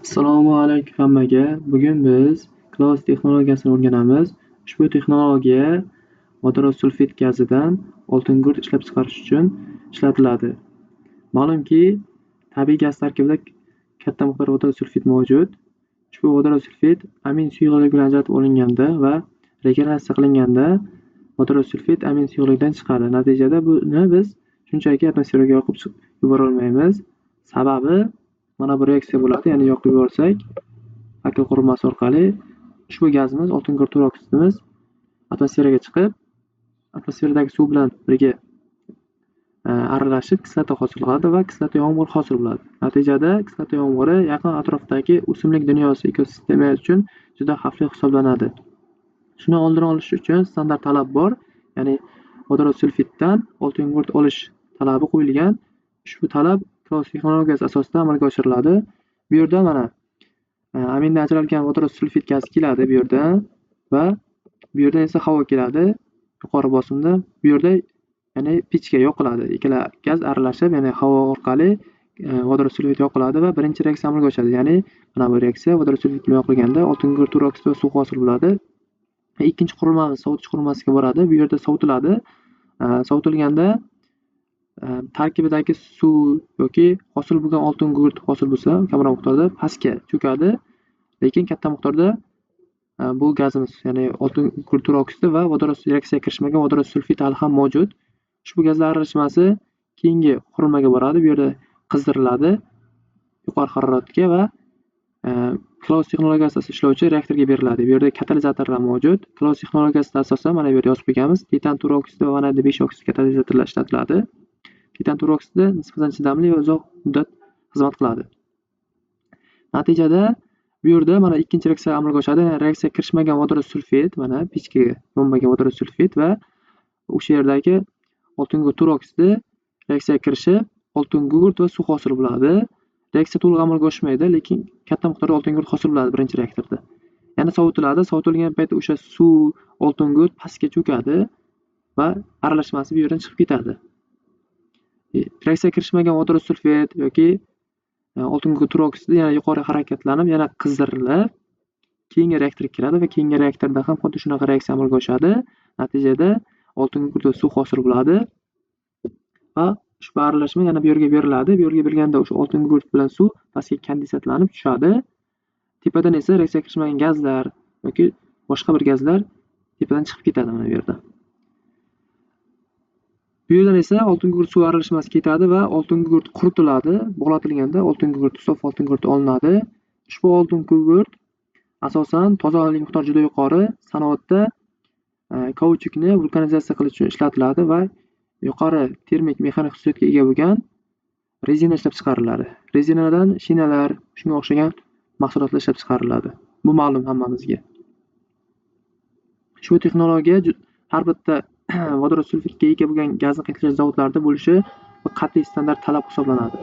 Assalomu alaykum hammaga. Bugun biz Klaus texnologiyasini o'rganamiz. Ushbu texnologiya vodorod sulfit gazidan oltin gurt ishlab chiqarish uchun ishlatiladi. Ma'lumki, tabiiy gaz tarkibida katta miqdorda vodorod sulfit mavjud. Ushbu vodorod sulfit amin suyuqlik bilan ajratib olinganda va regeneratsiya qilinganda vodorod sulfit amin suyuqlikdan chiqadi. Natijada buni biz shunchaki atmosferaga yoqib yubora olmaymiz. Sababi mana bu reaksiya bo'ladi, ya'ni yoqib yuborsak, akil qurilmasi orqali ushbu gazimiz oltin gurt oksidimiz atmosferaga chiqib, atmosferadagi suv bilan birga aralashib kislota hosil qiladi va kislota yomg'ir hosil bo'ladi. Natijada kislota yomg'iri yaqin atrofdagi o'simlik dunyosi ekosistema uchun juda xavfli hisoblanadi. Shuni oldini olish uchun standart talab bor, ya'ni vodorod sulfitdan oltin gurt olish talabi qo'yilgan. Ushbu talab Klaus texnologiyasi asosida amalga oshiriladi. Bu yerda mana amindan ajralgan vodorod sulfit gazi keladi bu yerda va bu yerdan esa havo keladi yuqori bosimda. Bu yerda ya'ni pechga yoqiladi. Ikkala gaz aralashib, ya'ni havo orqali vodorod sulfit yoqiladi va birinchi reaksiya amalga oshadi. Ya'ni mana bu reaksiya vodorod sulfit bilan yoqilganda oltin gurt oksidi va suv hosil bo'ladi. Ikkinchi qurilmamiz sovutish qurilmasiga boradi. Bu yerda sovitiladi. Sovitilganda tarkibidagi suv yoki hosil bo'lgan oltin gurt hosil bo'lsa, kamroq miqdorda pastga cho'kadi, lekin katta miqdorda bu gazimiz, ya'ni oltin gurt oksidi va vodorod reaksiyaga kirishmagan vodorod sulfit hali ham mavjud. Ushbu gazlar aralashmasi keyingi qurilmaga boradi. Bu yerda qizdiriladi yuqori haroratga va Klaus texnologiyasi asosida ishlovchi reaktorga beriladi. Bu yerda katalizatorlar mavjud. Klaus texnologiyasiga asosan mana bu yerda yozib qo'yganmiz. Titan oksidi va vanadiy 5 oksid katalizatorlar ishlatiladi. Titan oksidi nisbatan chidamli va uzoq muddat xizmat qiladi. Natijada bu yerda mana ikkinchi reaksiya amalga oshadi. Reaksiyaga kirishmagan vodorod sulfit, mana pechkaga yonmagan vodorod sulfit va o'sha yerdagi oltin gurt oksidi reaksiyaga kirishib, oltin gurt va suv hosil bo'ladi. Reaksiya to'liq amalga oshmaydi, lekin katta miqdorda oltin gurt hosil bo'ladi birinchi reaktorda. Yana sovitiladi. Sovitilgan paytda o'sha suv, oltin gurt pastga cho'kadi va aralashmasi bu yerdan chiqib ketadi. Reaksiyaga kirishmagan vodorod sulfit yoki oltin gurt oksidi yana yuqori harakatlanib, yana qizdirilib, keyingi reaktorga kiradi va keyingi reaktorda ham xuddi shunaqa reaksiya amalga oshadi. Natijada oltin gurt va suv hosil bo'ladi va ushbu aralashma yana bu yerga beriladi. Bu yerga berilganda o'sha oltin gurt bilan suv pastga kondensatlanib tushadi. Tepadan esa reaksiyaga kirishmagan gazlar yoki boshqa bir gazlar tepadan chiqib ketadi mana bu yerda. Bu yerdan esa oltin gurt suv aralashmasi ketadi va oltin gurt quritiladi. Bog'latilganda oltin gurt, sof oltin gurt olinadi. Ushbu oltin gurt asosan tozalik miqdori juda yuqori. Sanoatda kauchukni vulkanizatsiya qilish uchun ishlatiladi va yuqori termik mexanik xususiyatga ega bo'lgan rezina ishlab chiqariladi. Rezinadan shinalar, shunga o'xshagan mahsulotlar ishlab chiqariladi. Bu ma'lum hammamizga. Ushbu texnologiya har bitta vodorod sulfitga ega bo'lgan gazni qaytarish zavodlarida bo'lishi qat'iy standart talab hisoblanadi.